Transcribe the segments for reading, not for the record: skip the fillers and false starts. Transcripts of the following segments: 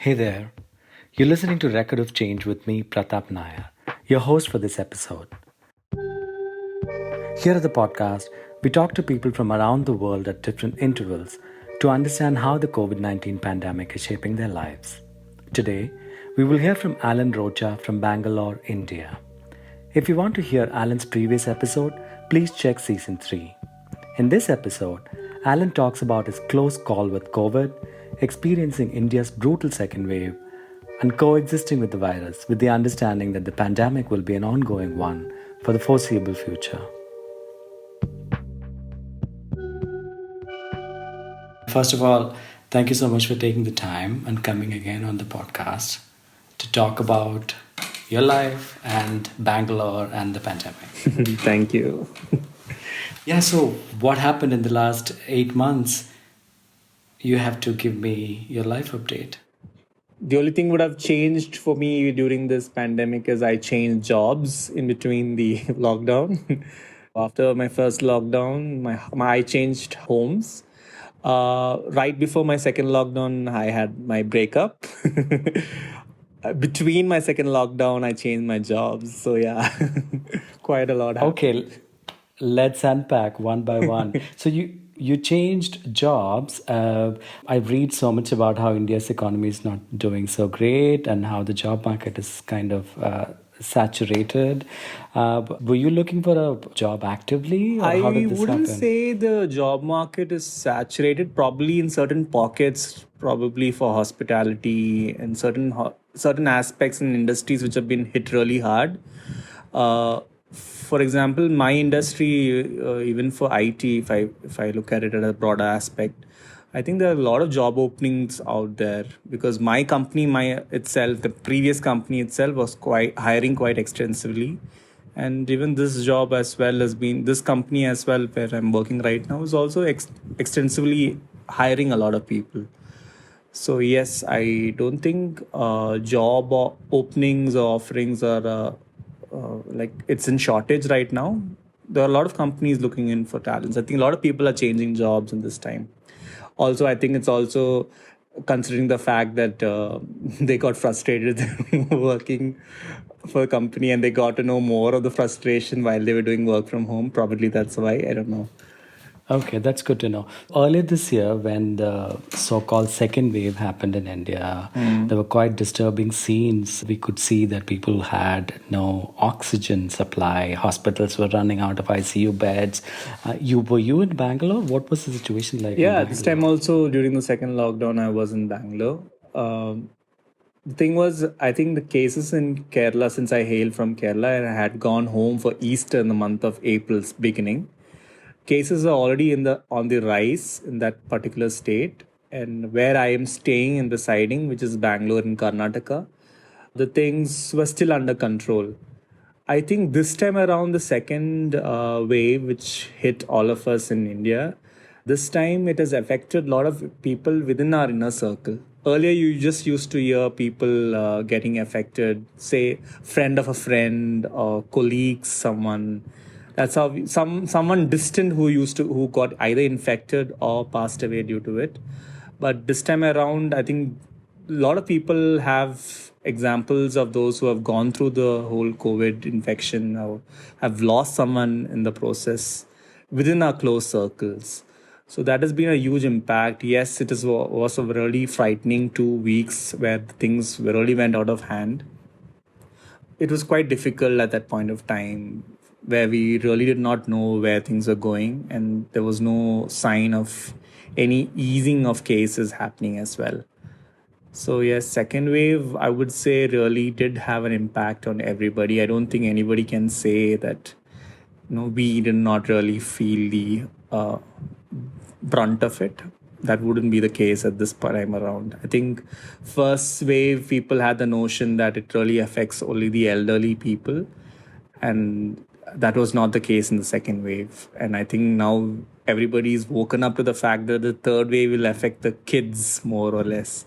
Hey there. You're listening to Record of Change with me, Prathap Nair, your host for this episode. Here at the podcast, we talk to people from around the world at different intervals to understand how the COVID 19 pandemic is shaping their lives. Today, we will hear from Alan Rocha from Bangalore, India. If you want to hear Alan's previous episode, please check season 3. In this episode, Alan talks about his close call with COVID, experiencing India's brutal second wave, and coexisting with the virus with the understanding that the pandemic will be an ongoing one for the foreseeable future. First of all, thank you so much for taking the time and coming again on the podcast to talk about your life and Bangalore and the pandemic. Thank you. Yeah, so what happened in the last 8 months? You have to give me your life update. The only thing would have changed for me during this pandemic is I changed jobs in between the lockdown. After my first lockdown, I changed homes. Right before my second lockdown, I had my breakup. Between my second lockdown, I changed my jobs. So yeah, quite a lot happened. Okay, let's unpack one by one. So you changed jobs. I read so much about how India's economy is not doing so great and how the job market is kind of saturated. Were you looking for a job actively, or how I did this wouldn't happen? say the job market is saturated. Probably in certain pockets, probably for hospitality and certain aspects in industries which have been hit really hard. For example, my industry, even for IT, if I look at it at a broader aspect, I think there are a lot of job openings out there because my company, the previous company itself was hiring quite extensively. And even this job as well has been, this company as well, where I'm working right now, is also extensively hiring a lot of people. So yes, I don't think job openings or offerings are like it's in shortage right now. There are a lot of companies looking in for talents. I think a lot of people are changing jobs in this time. Also, I think it's also considering the fact that they got frustrated working for a company and they got to know more of the frustration while they were doing work from home. Probably that's why. I don't know. Okay, that's good to know. Earlier this year, when the so-called second wave happened in India, there were quite disturbing scenes. We could see that people had no oxygen supply. Hospitals were running out of ICU beds. Were you in Bangalore? What was the situation like in Yeah, this Bangalore? time also during the second lockdown, I was in Bangalore. The thing was, I think the cases in Kerala, since I hail from Kerala, and I had gone home for Easter in the month of April's beginning. Cases are already on the rise in that particular state, and where I am staying and residing, which is Bangalore in Karnataka, the things were still under control. I think this time around, the second wave, which hit all of us in India, this time it has affected a lot of people within our inner circle. Earlier, you just used to hear people getting affected, say, friend of a friend or colleagues, someone. That's how someone distant who got either infected or passed away due to it. But this time around, I think a lot of people have examples of those who have gone through the whole COVID infection or have lost someone in the process within our close circles. So that has been a huge impact. Yes, was a really frightening 2 weeks where things really went out of hand. It was quite difficult at that point of time where we really did not know where things were going, and there was no sign of any easing of cases happening as well. So yes, second wave, I would say, really did have an impact on everybody. I don't think anybody can say that we did not really feel the brunt of it. That wouldn't be the case at this time around. I think first wave people had the notion that it really affects only the elderly people, and that was not the case in the second wave. And I think now everybody's woken up to the fact that the third wave will affect the kids more or less.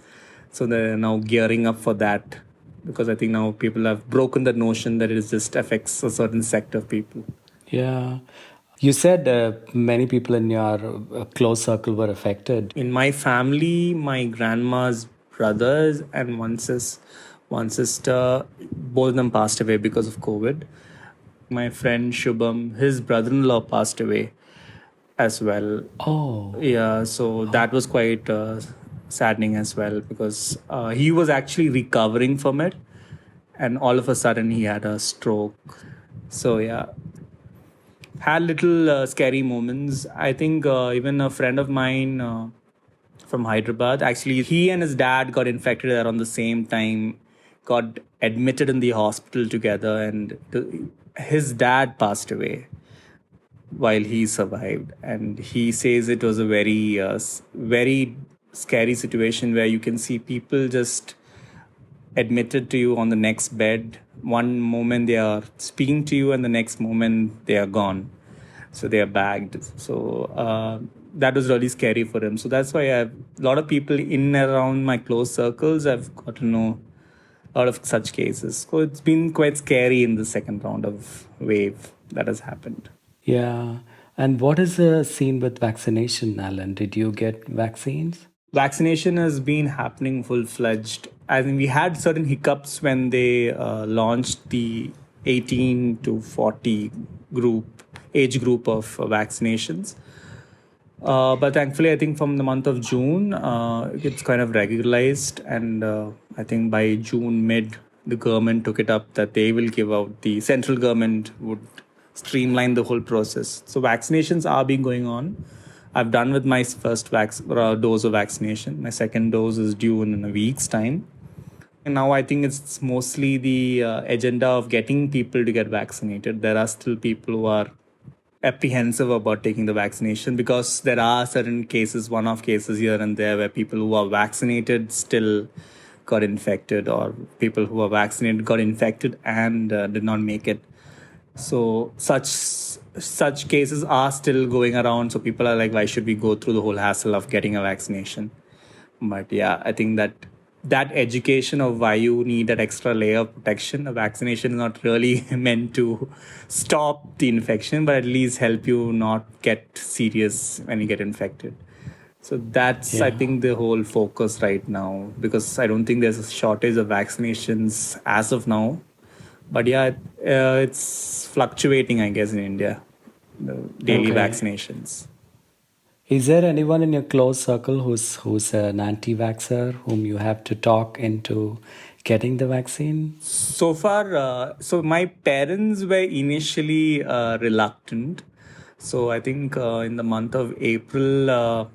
So they're now gearing up for that, because I think now people have broken the notion that it just affects a certain sector of people. Yeah. You said many people in your close circle were affected. In my family, my grandma's brothers and one sister. Both of them passed away because of COVID. My friend Shubham, his brother-in-law passed away as well. Oh, Yeah, so that was quite saddening as well because he was actually recovering from it, and all of a sudden he had a stroke. So yeah, had little scary moments. I think even a friend of mine from Hyderabad, actually, he and his dad got infected around the same time, got admitted in the hospital together, and his dad passed away while he survived. And he says it was a very scary situation where you can see people just admitted to you on the next bed. One moment they are speaking to you, and the next moment they are gone. So they are bagged. So that was really scary for him. So that's why a lot of people in and around my close circles, I've got to know a lot of such cases. So it's been quite scary in the second round of wave that has happened. yeah. And what is the scene with vaccination, Alan? Did you get vaccines? Vaccination has been happening full fledged. I think we had certain hiccups when they launched the 18 to 40 age group of vaccinations. But thankfully, I think from the month of June, it's kind of regularized, and I think by June mid, the government took it up that they will give out, the central government would streamline the whole process. So vaccinations are being going on. I've done with my first dose of vaccination. My second dose is due in a week's time. And now I think it's mostly the agenda of getting people to get vaccinated. There are still people who are apprehensive about taking the vaccination because there are certain cases, one-off cases here and there, where people who are vaccinated still got infected, or people who are vaccinated got infected and did not make it. So such cases are still going around. So people are like, why should we go through the whole hassle of getting a vaccination? But yeah, I think that education of why you need that extra layer of protection, a vaccination is not really meant to stop the infection, but at least help you not get serious when you get infected. So that's, I Yeah. think, the whole focus right now, because I don't think there's a shortage of vaccinations as of now. But yeah, it's fluctuating, I guess, in India, the daily Okay. vaccinations. Is there anyone in your close circle who's an anti-vaxxer whom you have to talk into getting the vaccine? So far, so my parents were initially reluctant. So I think in the month of April,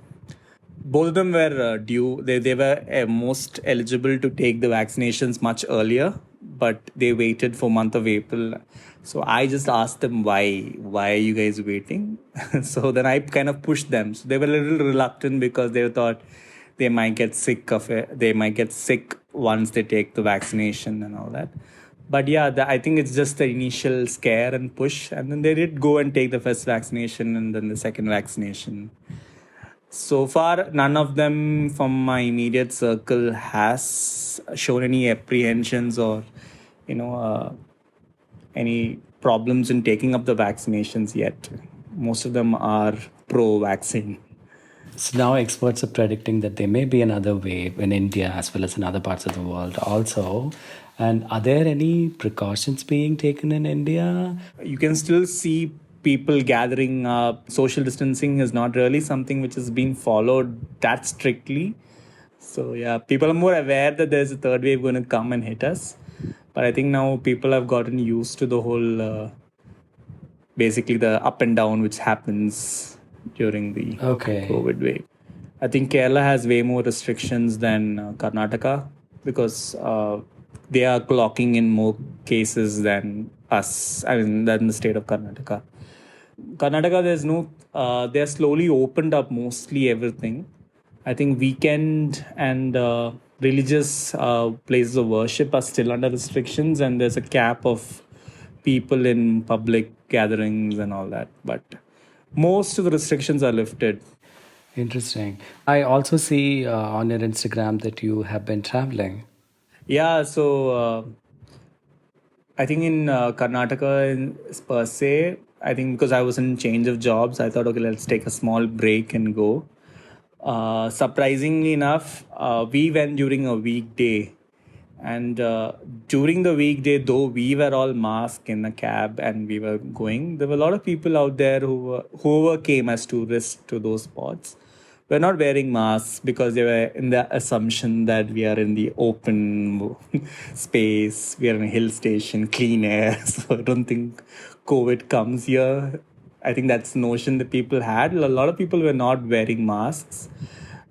both of them were due. They were most eligible to take the vaccinations much earlier, but they waited for month of April. So I just asked them why are you guys waiting? So then I kind of pushed them. So they were a little reluctant because they thought they might get sick of it. They might get sick once they take the vaccination and all that. But yeah, I think it's just the initial scare and push, and then they did go and take the first vaccination and then the second vaccination. So far, none of them from my immediate circle has shown any apprehensions or, you know, any problems in taking up the vaccinations yet. Most of them are pro-vaccine. So now experts are predicting that there may be another wave in India as well as in other parts of the world also. And are there any precautions being taken in India? You can still see people gathering up. Social distancing is not really something which has been followed that strictly. So yeah, people are more aware that there's a third wave going to come and hit us. But I think now people have gotten used to the whole, basically the up and down which happens during the Okay. COVID wave. I think Kerala has way more restrictions than Karnataka because they are clocking in more cases than us. I mean, than the state of Karnataka. Karnataka, there's no. They're slowly opened up mostly everything. I think weekend and religious places of worship are still under restrictions, and there's a cap of people in public gatherings and all that. But most of the restrictions are lifted. Interesting. I also see on your Instagram that you have been traveling. Yeah, so I think in Karnataka per se, I think because I was in change of jobs, I thought, okay, let's take a small break and go. Surprisingly enough, we went during a weekday. And during the weekday, though we were all masked in a cab and we were going, there were a lot of people out there whoever came as tourists to those spots were not wearing masks because they were in the assumption that we are in the open space, we are in a hill station, clean air. So I don't think COVID comes here. I think that's the notion that people had. A lot of people were not wearing masks,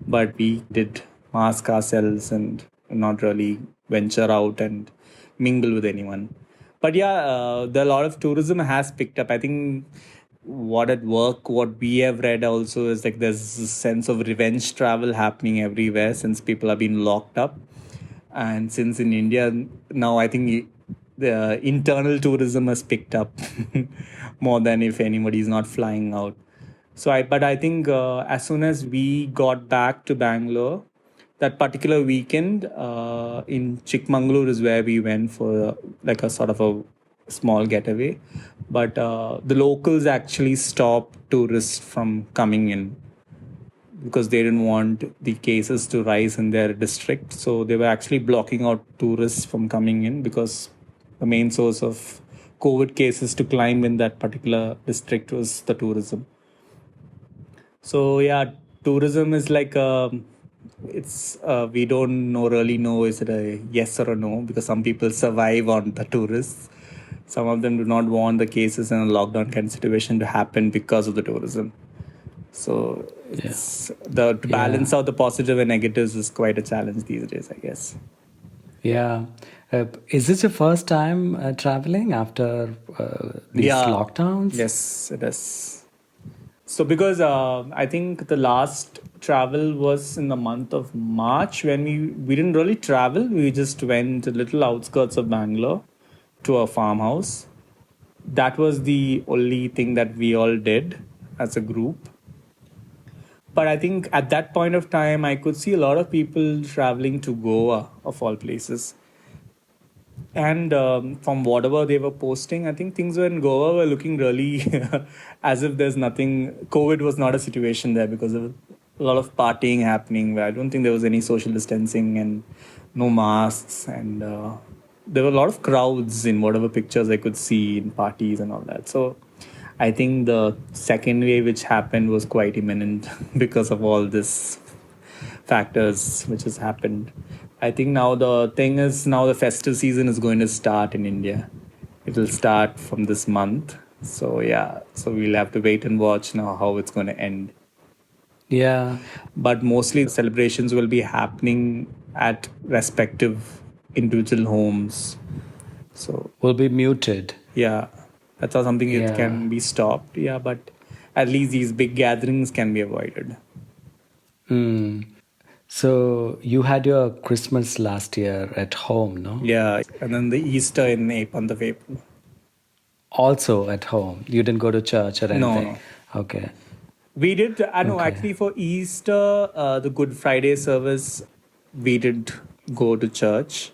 but we did mask ourselves and not really venture out and mingle with anyone. But yeah, a lot of tourism has picked up. I think what we have read also is like there's a sense of revenge travel happening everywhere since people have been locked up. And since in India now, I think the internal tourism has picked up more than if anybody is not flying out. But I think as soon as we got back to Bangalore, that particular weekend in Chikmagalur is where we went for like a sort of a small getaway. But the locals actually stopped tourists from coming in because they didn't want the cases to rise in their district. So they were actually blocking out tourists from coming in because the main source of COVID cases to climb in that particular district was the tourism. So yeah, tourism is like it's we don't really know is it a yes or a no because some people survive on the tourists. Some of them do not want the cases in a lockdown kind of situation to happen because of the tourism. So it's to balance out the positive and negatives is quite a challenge these days, I guess. Yeah. Is this your first time traveling after these lockdowns? Yes, it is. So because I think the last travel was in the month of March when we didn't really travel. We just went a little outskirts of Bangalore to a farmhouse. That was the only thing that we all did as a group. But I think at that point of time, I could see a lot of people traveling to Goa, of all places. And from whatever they were posting, I think things were in Goa were looking really as if there's nothing. COVID was not a situation there because of a lot of partying happening where I don't think there was any social distancing and no masks. And there were a lot of crowds in whatever pictures I could see in parties and all that. So I think the second wave which happened was quite imminent because of all this factors which has happened. I think now the thing is now the festive season is going to start in India. It will start from this month. So yeah, so we'll have to wait and watch now how it's going to end. Yeah. But mostly celebrations will be happening at respective individual homes. So Will be muted. yeah, that's how something it can be stopped. Yeah, but at least these big gatherings can be avoided. So you had your Christmas last year at home, no? Yeah, and then the Easter in month of April. Also at home. You didn't go to church or anything? No. Okay. We did, I know, actually for Easter, the Good Friday service, we did go to church.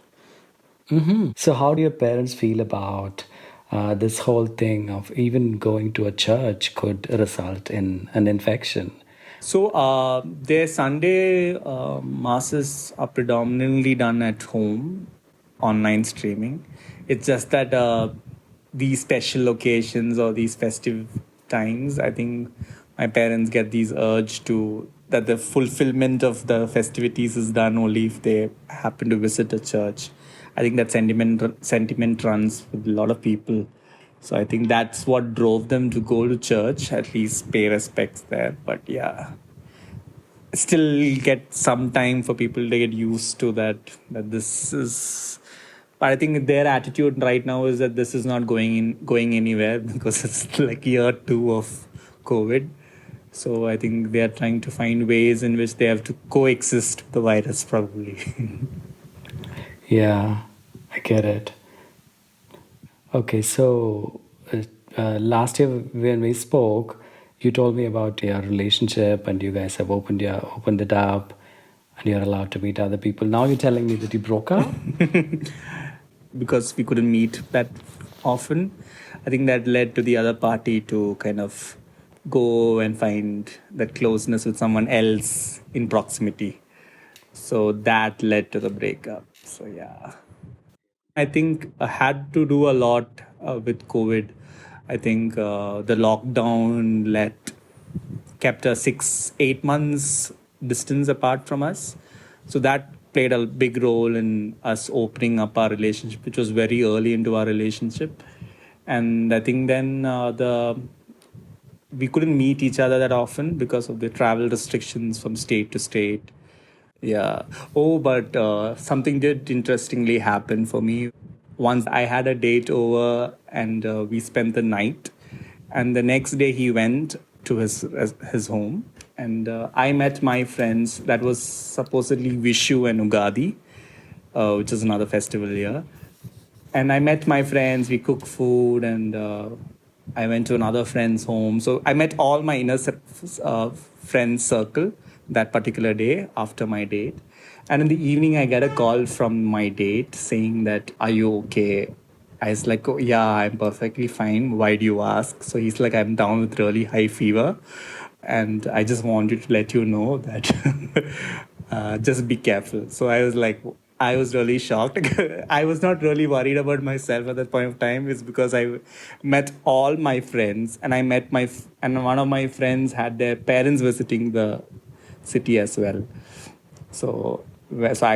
So how do your parents feel about this whole thing of even going to a church could result in an infection? So their Sunday masses are predominantly done at home, online streaming. It's just that these special occasions or these festive times, I think my parents get these urge to that the fulfillment of the festivities is done only if they happen to visit a church. I think that sentiment runs with a lot of people. So I think that's what drove them to go to church, at least pay respects there. But yeah, still get some time for people to get used to that this is. But I think their attitude right now is that this is not going anywhere because it's like year 2 of COVID. So I think they are trying to find ways in which they have to coexist with the virus probably. Yeah, I get it. Okay, so last year when we spoke, you told me about your relationship and you guys have opened it up and you're allowed to meet other people. Now you're telling me that you broke up? Because we couldn't meet that often. I think that led to the other party to kind of go and find that closeness with someone else in proximity. So that led to the breakup. So yeah. I think I had to do a lot with COVID. I think the lockdown kept us 8 months distance apart from us. So that played a big role in us opening up our relationship, which was very early into our relationship. And I think then the we couldn't meet each other that often because of the travel restrictions from state to state. Yeah. Oh, but something did interestingly happen for me. Once I had a date over and we spent the night. And the next day he went to his home. And I met my friends. That was supposedly Vishu and Ugadi, which is another festival here. And I met my friends. We cooked food, and I went to another friend's home. So I met all my friends circle that particular day after my date. And in the evening, I get a call from my date saying that, "Are you okay?" I was like, "Oh, yeah, I'm perfectly fine. Why do you ask?" So he's like, "I'm down with really high fever. And I just wanted to let you know that just be careful." So I was like, I was really shocked. I was not really worried about myself at that point of time. It's because I met all my friends, and I met and one of my friends had their parents visiting the city as well. So, so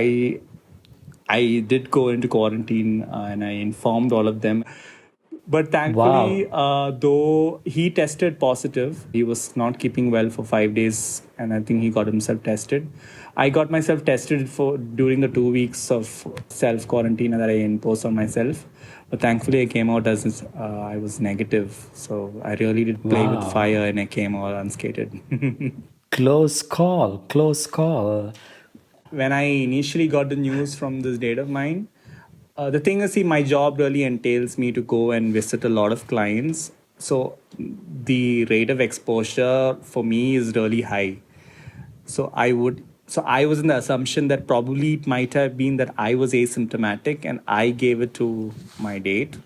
I did go into quarantine and I informed all of them. But thankfully, Wow. though he tested positive, he was not keeping well for 5 days, and I think he got himself tested. I got myself tested for during the 2 weeks of self quarantine that I imposed on myself. But thankfully, I came out as I was negative. So I really did play with Wow. fire, and I came all unscathed. Close call. Close call. When I initially got the news from this date of mine, the thing is, see, my job really entails me to go and visit a lot of clients. So the rate of exposure for me is really high. So I was in the assumption that probably it might have been that I was asymptomatic and I gave it to my date.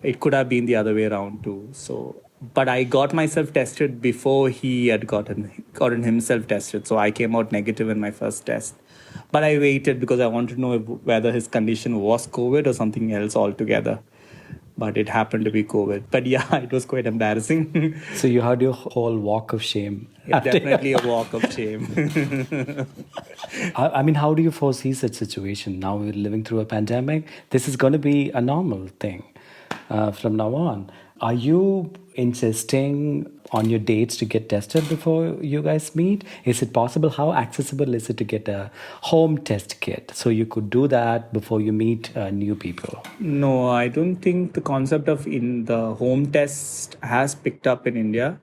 It could have been the other way around too. So, but I got myself tested before he had gotten himself tested. So I came out negative in my first test. But I waited because I wanted to know whether his condition was COVID or something else altogether. But it happened to be COVID. But yeah, it was quite embarrassing. So you had your whole walk of shame It's after. definitely a walk of shame. I mean, how do you foresee such situation? Now we're living through a pandemic. This is going to be a normal thing from now on. Are you insisting on your dates to get tested before you guys meet? Is it possible? How accessible is it to get a home test kit so you could do that before you meet new people? No, I don't think the concept of in the home test has picked up in India.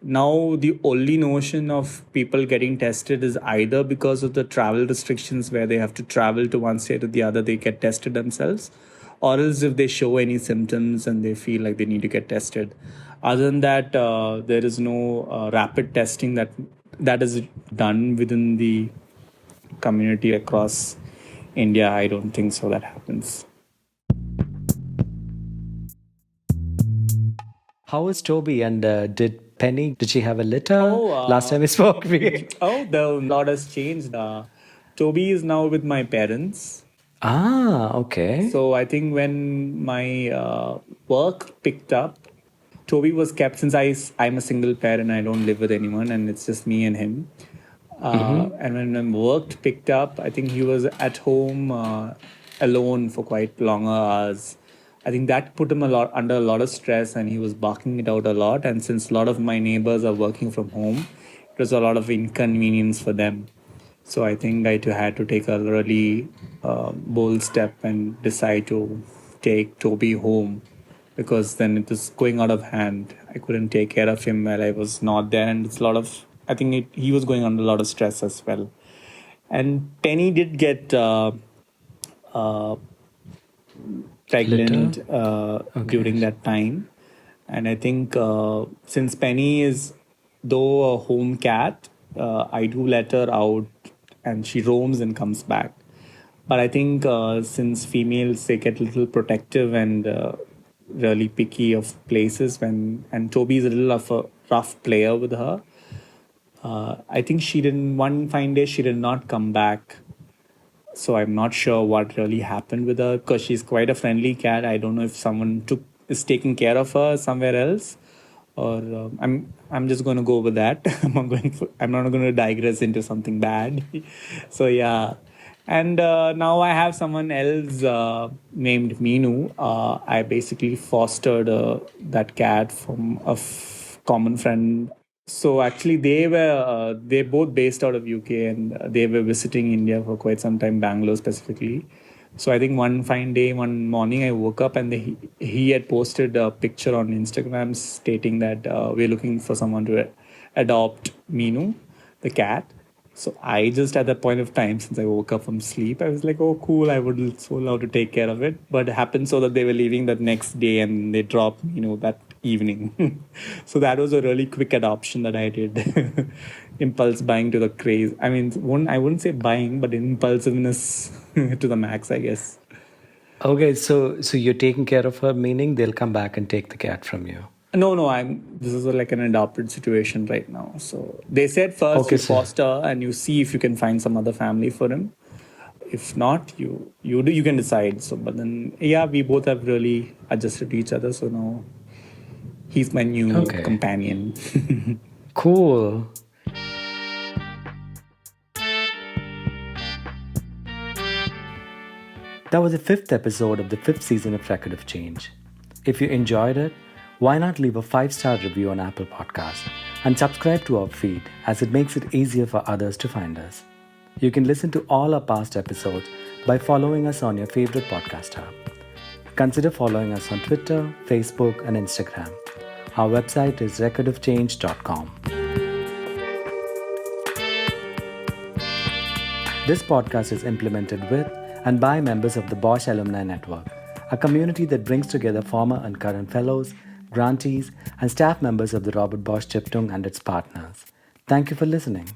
Now, the only notion of people getting tested is either because of the travel restrictions where they have to travel to one state or the other, they get tested themselves, or else if they show any symptoms and they feel like they need to get tested. Other than that, there is no rapid testing that is done within the community across India. I don't think so that happens. How is Toby and did Penny, did she have a litter? Oh, Last time we spoke, we... oh, the lot has changed. Toby is now with my parents. Ah, okay. So I think when my work picked up, Toby was kept since I'm a single parent. I don't live with anyone, and it's just me and him. And when my work picked up, I think he was at home alone for quite longer hours. I think that put him under a lot of stress, and he was barking it out a lot. And since a lot of my neighbors are working from home, it was a lot of inconvenience for them. So I think I too had to take a really bold step and decide to take Toby home because then it was going out of hand. I couldn't take care of him while I was not there, and it's a lot of. I think he was going under a lot of stress as well. And Penny did get uh, Litter? pregnant Okay. during that time. And I think since Penny is, though a home cat, I do let her out and she roams and comes back. But I think since females, they get a little protective and really picky of places and Toby is a little of a rough player with her. I think she didn't, one fine day, she did not come back. So I'm not sure what really happened with her because she's quite a friendly cat. I don't know if someone is taking care of her somewhere else, or I'm just going to go with that. I'm not going to digress into something bad. So yeah, and now I have someone else named Minu. I basically fostered that cat from a common friend. So actually, they both based out of UK, and they were visiting India for quite some time, Bangalore specifically. So I think one fine day, one morning, I woke up and he had posted a picture on Instagram stating that we're looking for someone to adopt Minu, the cat. So I just at that point of time, since I woke up from sleep, I was like, "Oh, cool! I would so love to take care of it." But it happened so that they were leaving that next day, and they dropped, that evening. So that was a really quick adoption that I did. Impulse buying to the craze. I mean, I wouldn't say buying, but impulsiveness to the max, I guess. Okay, so you're taking care of her, meaning they'll come back and take the cat from you. No, no, this is like an adopted situation right now. So they said first Okay, you so foster and you see if you can find some other family for him. If not, you can decide. So, but then yeah, we both have really adjusted to each other. So now he's my new okay, companion. cool. That was the fifth episode of the fifth season of Record of Change. If you enjoyed it, why not leave a 5-star review on Apple Podcast and subscribe to our feed as it makes it easier for others to find us. You can listen to all our past episodes by following us on your favorite podcast app. Consider following us on Twitter, Facebook, and Instagram. Our website is recordofchange.com. This podcast is implemented with and by members of the Bosch Alumni Network, a community that brings together former and current fellows, grantees, and staff members of the Robert Bosch Stiftung and its partners. Thank you for listening.